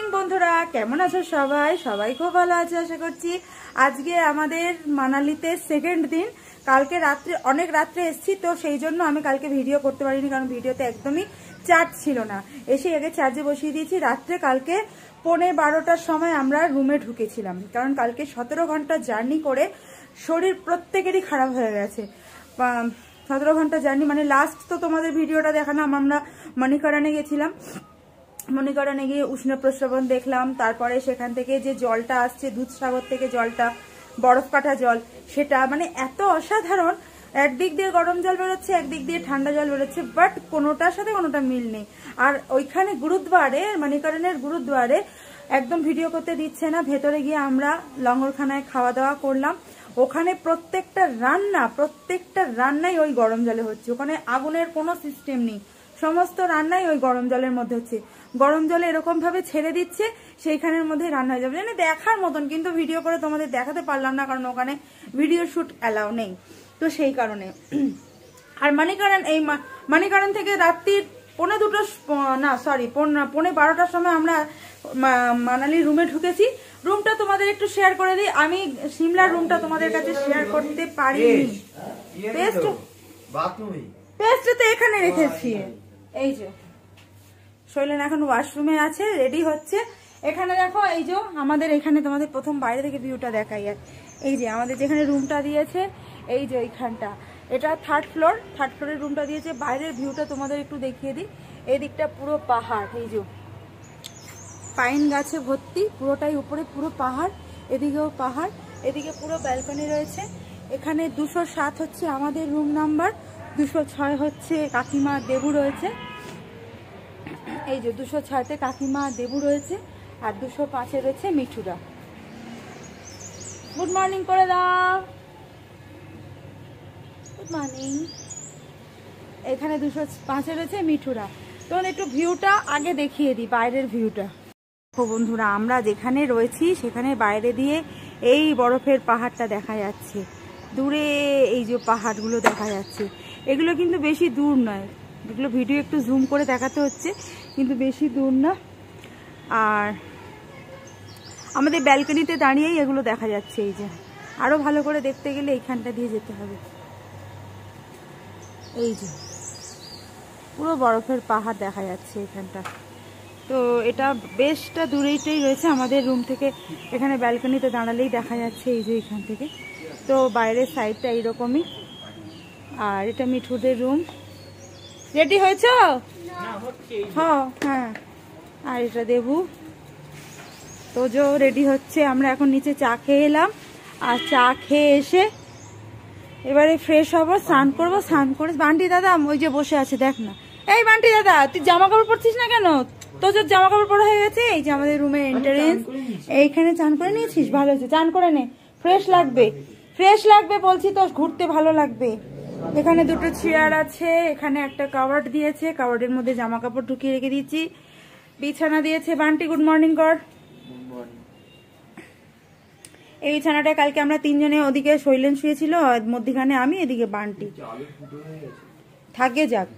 Morning বন্ধুরা, কেমন আছো সবাই? সবাই খুব ভালো আছে আশা করছি। আজকে আমাদের মানালিতে সেকেন্ড দিন। কালকে রাত্রে অনেক রাত্রে এসেছি, তো সেই জন্য আমি কালকে ভিডিও করতে পারিনি, কারণ ভিডিওতে একদমই চার্জ ছিল না। এসে আগে চার্জে বসিয়ে দিয়েছি। রাত্রে কালকে 11:30টার সময় আমরা রুমে ঢুকেছিলাম, কারণ কালকে 17 ঘন্টা জার্নি করে শরীর প্রত্যেকেরই খারাপ হয়ে গেছে। 17 ঘন্টা জার্নি মানে লাস্ট তো তোমাদের ভিডিওটা দেখালাম, আমরা মণিকরণে গেছিলাম। মণিকরণে গিয়ে উষ্ণ প্রস্রবণ দেখলাম। তারপরে সেখান থেকে যে জলটা আসছে দুধসাগর থেকে, জলটা বরফ কাটা জল, সেটা মানে এত অসাধারণ। একদিক দিয়ে গরম জল বেরোচ্ছে, একদিক দিয়ে ঠান্ডা জল বেরোচ্ছে, বাট কোনোটার সাথে কোনোটা মিল নেই। আর ওইখানে গুরুদ্বারে, মণিকরণের গুরুদ্বারে একদম ভিডিও করতে দিচ্ছে না। ভেতরে গিয়ে আমরা লঙ্গরখানায় খাওয়া দাওয়া করলাম। ওখানে প্রত্যেকটা রান্নাই ওই গরম জলে হচ্ছে। ওখানে আগুনের কোনো সিস্টেম নেই, সমস্ত রান্নাই ওই গরম জলের মধ্যে হচ্ছে। গরম জলে এরকম ভাবে ছেড়ে দিচ্ছে, সেইখানের মধ্যে রান্না হয়ে যাবে, মানে দেখার মতন। কিন্তু ভিডিও করে তোমাদের দেখাতে পারলাম না, কারণ ওখানে ভিডিও শুট অ্যালাউ নেই, তো সেই কারণে। আর মণিকরণ থেকে রাত্রির 12:30টার সময় আমরা মানালির রুমে ঢুকেছি। রুমটা তোমাদের একটু শেয়ার করে দিই। আমি সিমলার রুমটা তোমাদের কাছে শেয়ার করতে পারিনি। পেস্ট তো এখানে রেখেছি। এই যে শৈলেন এখন ওয়াশরুমে আছে, রেডি হচ্ছে। এখানে দেখো, এই যে আমাদের এখানে তোমাদের প্রথম বাইরে থেকে ভিউটা দেখাই। আর এই যে আমাদের যেখানে রুমটা দিয়েছে, এই যে এইখানটা, এটা থার্ড ফ্লোরের রুমটা দিয়েছে। বাইরের ভিউটা তোমাদের একটু দেখিয়ে দিই। এই দিকটা পুরো পাহাড়, এই যে পাইন গাছে ভর্তি, পুরোটাই উপরে পুরো পাহাড়, এদিকেও পাহাড়, এদিকে পুরো ব্যালকনি রয়েছে। এখানে 207 হচ্ছে আমাদের রুম নাম্বার, 206 হচ্ছে কাকিমা দেবু রয়েছে। এই যে 206-তে কাকিমা দেবু রয়েছে, আর 205-এ রয়েছে মিঠুরা। গুড মর্নিং করে দাও, গুড মর্নিং। এখানে 205-এ রয়েছে মিঠুরা। তখন একটু ভিউটা আগে দেখিয়ে দিই, বাইরের ভিউটা। বন্ধুরা, আমরা যেখানে রয়েছি সেখানে বাইরে দিয়ে এই বরফের পাহাড়টা দেখা যাচ্ছে, দূরে এই যে পাহাড়গুলো দেখা যাচ্ছে। এগুলো কিন্তু বেশি দূর নয়, এগুলো ভিডিও একটু জুম করে দেখাতে হচ্ছে, কিন্তু বেশি দূর না। আর আমাদের ব্যালকনিতে দাঁড়িয়েই এগুলো দেখা যাচ্ছে। এই যে আরো ভালো করে দেখতে গেলে এইখানটা দিয়ে যেতে হবে। এই যে পুরো বরফের পাহাড় দেখা যাচ্ছে এখানটা। তো এটা বেশটা দূরেইটাই রয়েছে আমাদের রুম থেকে। এখানে ব্যালকনিতে দাঁড়ালেই দেখা যাচ্ছে এই যে এখান থেকে। তো বাইরের সাইডটা এইরকমই। আর এটা মিঠুদের রুম। রেডি হয়েছ? হ্যাঁ। আর এটা দেবু, তোজো রেডি হচ্ছে। আমরা এখন নিচে চা খেয়ে এলাম, আর চা খেয়ে এসে এবারে ফ্রেশ হবো, স্নান করবো। স্নান করে বান্টি দাদা ওই যে বসে আছে, দেখ না। এই বান্টি দাদা, তুই জামা কাপড় পরছিস না কেন? তোজোর জামা কাপড় পরা হয়ে গেছে। এই যে আমাদের রুমের এন্ট্রান্স, এইখানে চান করে নিয়েছিস? ভালো হয়েছে, চান করে নে, ফ্রেশ লাগবে বলছি তো, ঘুরতে ভালো লাগবে। এখানে দুটো চেয়ার আছে, এখানে একটা কাভার্ড দিয়েছে, কাভার্ডের মধ্যে জামা কাপড় ঢুকিয়ে রেখে দিয়েছি। বিছানা দিয়েছে। বান্টি গুড মর্নিং কর। এই বিছানাটা কালকে আমরা তিনজনে, ওদিকে শৈলেন শুয়েছিল, মধ্যখানে আমি, এদিকে বান্টি। থাকে যাক,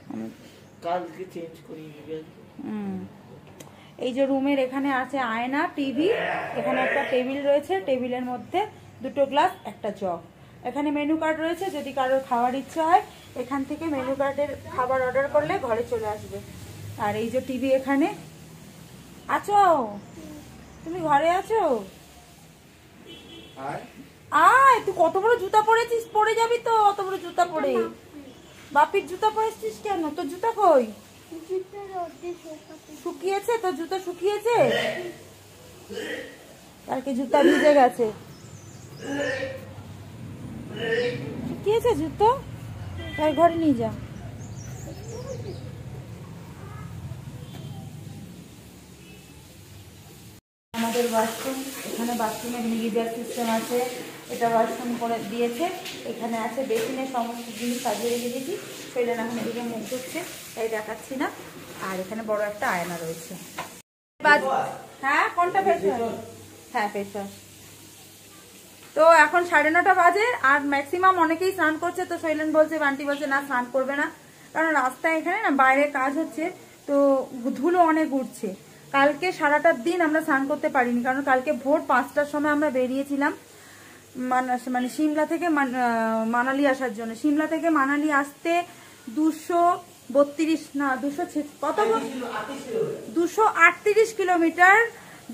এই যে রুমের এখানে আছে আয়না, টিভি, এখানে একটা টেবিল রয়েছে, টেবিলের মধ্যে দুটো গ্লাস, একটা জগ। এখানে মেনু কার্ড রয়েছে, যদি কারোর খাওয়ার ইচ্ছা হয় এখান থেকে মেনু কার্ডের খাবার অর্ডার করলে ঘরে চলে আসবে। আর এই যে টিভি, এখানে আছো তুমি? ঘরে আছো? আয়, তুই কত বড় জুতা পরেছিস, পরে যাবি তো। অত বড় জুতা পরে, বাপির জুতা পরেছিস কেন? তোর জুতা কই? শুকিয়েছে? তোর জুতা শুকিয়েছে? কালকে জুতা ভিজে গেছে। শুকিয়েছে জুতো? তাই ঘরে নিয়ে যা। আমাদের ওয়াশরুম, এখানে বাথরুমের গিজার সিস্টেম আছে, এটা ওয়াশরুম করে দিয়েছে। এখানে আছে বেসিনের সমস্ত জিনিস সাজিয়ে রেখে দিয়েছি। শৈলেন এখন এদিকে মুখ ধুচ্ছে, তাই দেখাচ্ছি না। আর এখানে বড় একটা আয়না রয়েছে। হ্যাঁ, কোনটা ফেস ওয়াশ? হ্যাঁ, ফেস ওয়াশ। তো এখন 9:30 বাজে, আর ম্যাক্সিমাম অনেকেই স্নান করছে। তো শৈলেন বলছে, বান্টি বলছে না স্নান করবে না, কারণ রাস্তায় এখানে না বাইরে কাজ হচ্ছে, তো ধুলো অনেক উঠছে। কালকে সারাটা দিন আমরা স্নান করতে পারিনি, কারণ কালকে ভোর 5টার সময় আমরা বেরিয়েছিলাম মানে সিমলা থেকে মানালি আসার জন্য। সিমলা থেকে মানালি আসতে 238 কিলোমিটার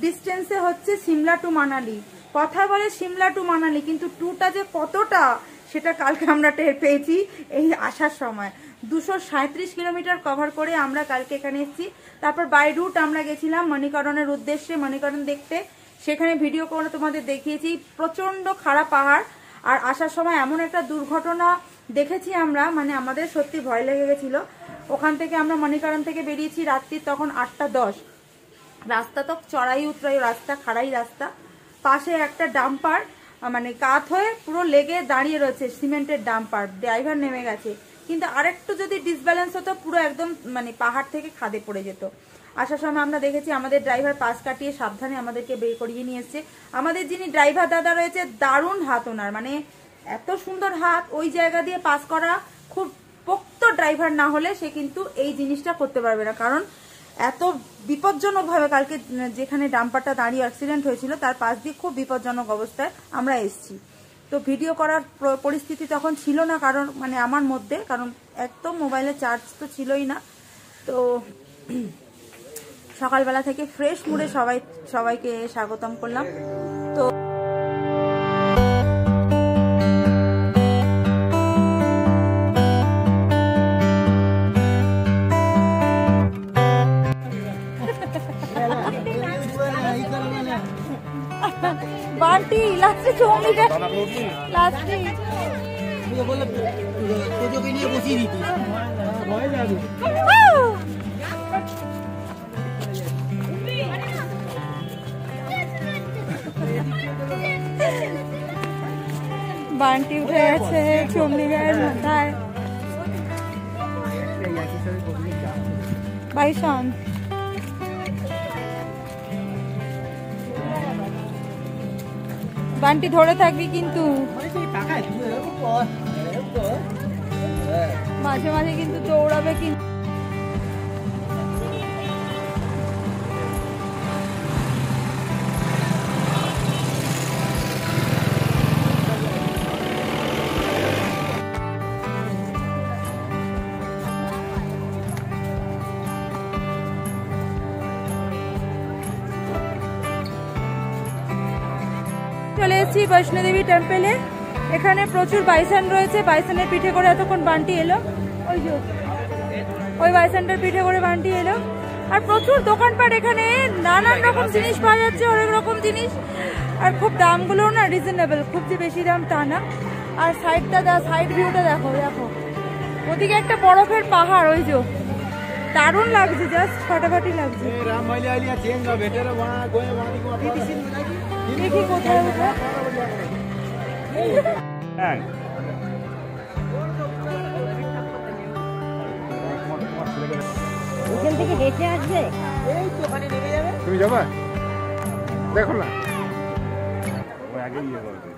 ডিস্টেন্সে হচ্ছে সিমলা টু মানালি। কথা বলে সিমলা টু মানালি, কিন্তু টুটা যে কতটা সেটা কালকে আমরা টের পেয়েছি এই আসার সময়। 237 কিলোমিটার কভার করে আমরা কালকে এখানে এসেছি। তারপর বাই রুট আমরা গেছিলাম মণিকরণের উদ্দেশ্যে, মণিকরণ দেখতে। সেখানে ভিডিও করে তোমাদের দেখিয়েছি, প্রচন্ড খারাপ পাহাড়। আর আসার সময় এমন একটা দুর্ঘটনা দেখেছি আমরা, মানে আমাদের সত্যি ভয় লেগে গেছিল। ওখান থেকে আমরা মণিকরণ থেকে বেরিয়েছি রাত্রি তখন 8:10। রাস্তা তো চড়াই উতরাই রাস্তা, খাড়াই রাস্তা, পাশে একটা ডাম্পার মানে কাত হয়ে পুরো লেগে দাঁড়িয়ে রয়েছে, সিমেন্টের ডাম্পার। ড্রাইভার নেমে গেছে, কিন্তু আরেকটু যদি ডিসব্যালেন্স হতো পুরো একদম মানে পাহাড় থেকে খাদে পড়ে যেত। আসার সময় আমরা দেখেছি আমাদের ড্রাইভার পাশ কাটিয়ে সাবধানে আমাদেরকে বের করিয়ে নিয়ে এসছে। আমাদের যিনি ড্রাইভার দাদা রয়েছে, দারুণ হাত ওনার, মানে এত সুন্দর হাত। ওই জায়গা দিয়ে পাস করা, খুব পোক্ত ড্রাইভার না হলে সে কিন্তু এই জিনিসটা করতে পারবে না, কারণ এত বিপজ্জনকভাবে কালকে যেখানে ডাম্পারটা দাঁড়িয়ে অ্যাক্সিডেন্ট হয়েছিল তার পাশ দিয়ে খুব বিপজ্জনক অবস্থায় আমরা এসেছি। তো ভিডিও করার পরিস্থিতি তখন ছিল না, কারণ মানে আমার মধ্যে, কারণ একদম মোবাইলে চার্জ তো ছিলই না। তো সকালবেলা থেকে ফ্রেশ মুডে সবাইকে স্বাগতম করলাম। তো बांटी लास्ट चोमी का लास्ट मुझे बोला तो जो के लिए बसी दी थी भय जाबे बांटी उठे गए चोमी गाয়ের মাথায় বাইশান। বান্টি ধরে থাকবি কিন্তু, মাঝে মাঝে কিন্তু দৌড়াবে কিন্তু। চলে এসেছি বৈষ্ণোদেবী টেম্পলে। এখানে প্রচুর বাইসান রয়েছে, বাইসানের পিঠে করে এতক্ষণ বান্টি এলো, ওই যে ওই বাইসানটার পিঠে করে বান্টি এলো। আর প্রচুর দোকানপাট, এখানে নানান রকম জিনিস পাওয়া যাচ্ছে, অনেক রকম জিনিস। আর খুব দামগুলো না রিজনেবল, খুব যে বেশি দাম তা না। আর সাইড ভিউটা দেখো, দেখো ওদিকে একটা বরফের পাহাড়, ওই যে দারুণ লাগছে, জাস্ট ফাটাফাটি লাগছে। দেখি কোথায় উঠে ওখান থেকে হেঁটে আসবে, তুমি যাবা দেখো না আগে ইয়ে করবে।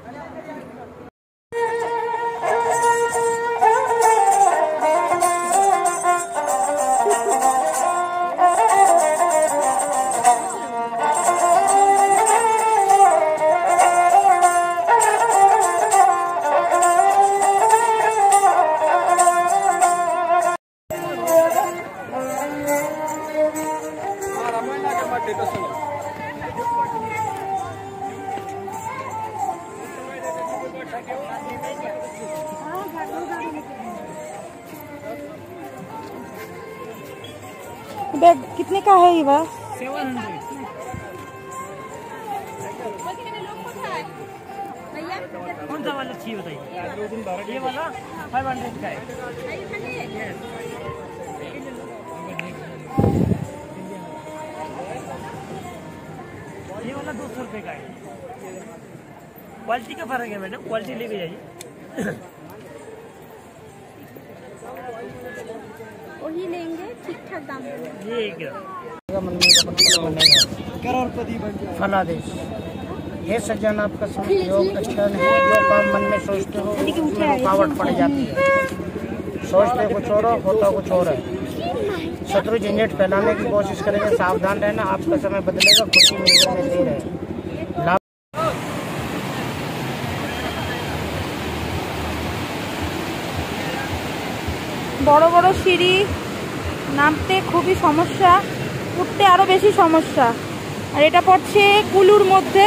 बैग कितने का है ये बस? 700। कौन सा वाला चाहिए बताइए? ये वाला 500 का है। ये वाला 200 रुपए का है। क्वालिटी का फर्क है मैडम, क्वालिटी लेके जाइए। वही लेंगे, ठीक ठाक दाम ये फलादेश। हे सज्जन आपका सहयोग अच्छा नहीं, जो काम मन में सोचते हो उसमें रुकावट पड़ जाती है। सोचते कुछ और होता कुछ और है। शत्रु झंझट फैलाने की कोशिश करेंगे, सावधान रहना, आपका समय बदलेगा, खुशी मिलने में देर है। বড় বড় সিঁড়ি নামতে খুবই সমস্যা, উঠতে আরো বেশি সমস্যা। আর এটা পড়ছে কুলুর মধ্যে।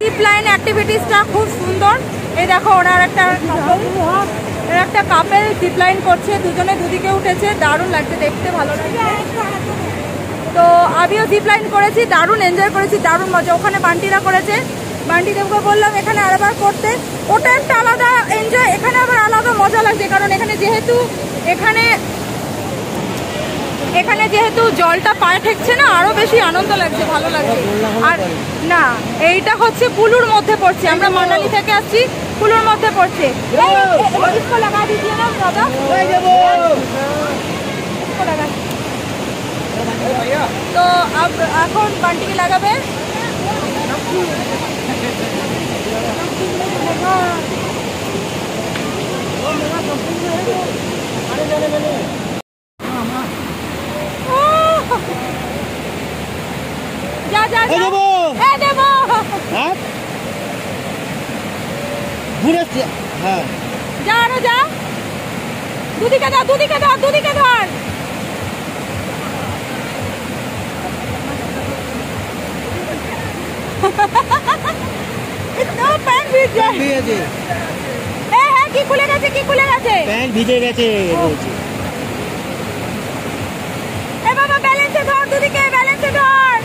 জিপলাইন অ্যাক্টিভিটিসটা খুব সুন্দর। এই দেখো ওনার একটা কাপেল জিপলাইন করছে, দুজনে দুদিকে উঠেছে, দারুণ লাগছে দেখতে, ভালো লাগছে। তো আমিও জিপলাইন করেছি, দারুণ এনজয় করেছি, দারুণ মজা। ওখানে বান্টিরা করেছে, বান্টিদেরকে বললাম এখানে আরেকবার করতে, ওটা একটা আলাদা এনজয়, এখানে আবার আলাদা মজা লাগছে। কারণ এখানে যেহেতু জলটা পায়ে ঠেকছে না, আরো বেশি আনন্দ লাগছে, ভালো লাগছে। আর না, এইটা হচ্ছে কুলুর মধ্যে পড়ছে, আমরা মানালি থেকে আসছি, কুলুর মধ্যে পড়ছে। তো এখন বান্টিকে লাগাবে। যা যা দেবো হ্যাঁ, যা আরো যা, দুদিকে ধর, দুদিকে ধর, দুদিকে ধর। প্যান্ট ভিজে, হ্যাঁ কি খুলে গেছে, কি খুলে গেছে, প্যান্ট ভিজে গেছে। এ বাবা ব্যালেন্সে ধর, দুদিকে ব্যালেন্সে ধর।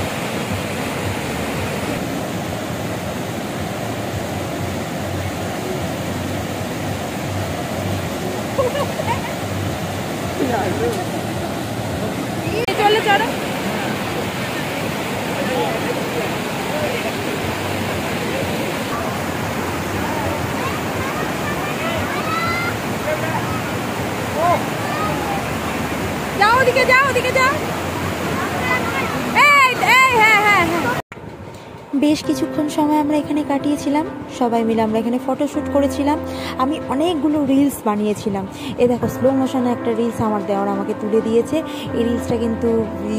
চলে চলো, যাও ওদিকে, যাও ওদিকে, যাও। বেশ কিছুক্ষণ সময় আমরা এখানে কাটিয়েছিলাম, সবাই মিলে আমরা এখানে ফটোশ্যুট করেছিলাম। আমি অনেকগুলো রিলস বানিয়েছিলাম। এ দেখো স্লো মোশনে একটা রিলস আমার দেওয়ার আমাকে তুলে দিয়েছে। এই রিলসটা কিন্তু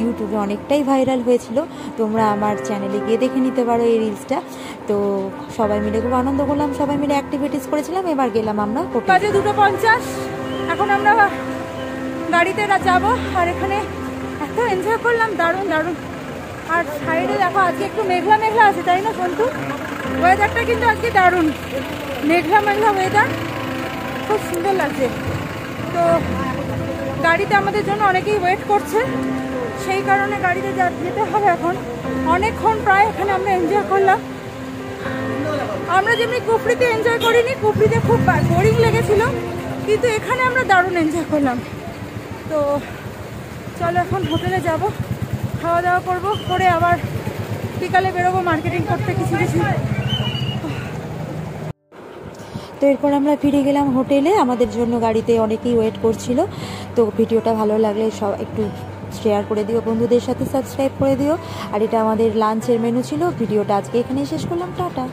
ইউটিউবে অনেকটাই ভাইরাল হয়েছিল, তোমরা আমার চ্যানেলে গিয়ে দেখে নিতে পারো এই রিলসটা। তো সবাই মিলে খুব আনন্দ করলাম, সবাই মিলে অ্যাক্টিভিটিস করেছিলাম। এবার গেলাম আমরা বাজে 2:50, এখন আমরা গাড়িতে যাবো। আর এখানে এত এনজয় করলাম, দারুণ দারুণ। আর সাইডে দেখো আজকে একটু মেঘলা মেঘলা আছে, তাই না সন্তু? ওয়েদারটা কিন্তু আজকে দারুণ, মেঘলা মেঘলা ওয়েদার, খুব সুন্দর লাগছে। তো গাড়িতে আমাদের জন্য অনেকেই ওয়েট করছে, সেই কারণে গাড়িতে যেতে হবে এখন। অনেকক্ষণ প্রায় এখানে আমরা এনজয় করলাম। আমরা যেমনি কুফরিতে এনজয় করিনি, কুফরিতে খুব বোরিং লেগেছিল, কিন্তু এখানে আমরা দারুণ এনজয় করলাম। তো চলো এখন হোটেলে যাব, খাওয়া দাওয়া করবো, করে আবার বিকালে বেরোবো মার্কেটিং করতে কিছু কিছু। তো এরপর আমরা ফিরে গেলাম হোটেলে, আমাদের জন্য গাড়িতে অনেকেই ওয়েট করছিল। তো ভিডিওটা ভালো লাগলে সব একটু শেয়ার করে দিও, বন্ধুদের সাথে সাবস্ক্রাইব করে দিও। আর এটা আমাদের লাঞ্চের মেনু ছিল। ভিডিওটা আজকে এখানেই শেষ করলাম, টাটা।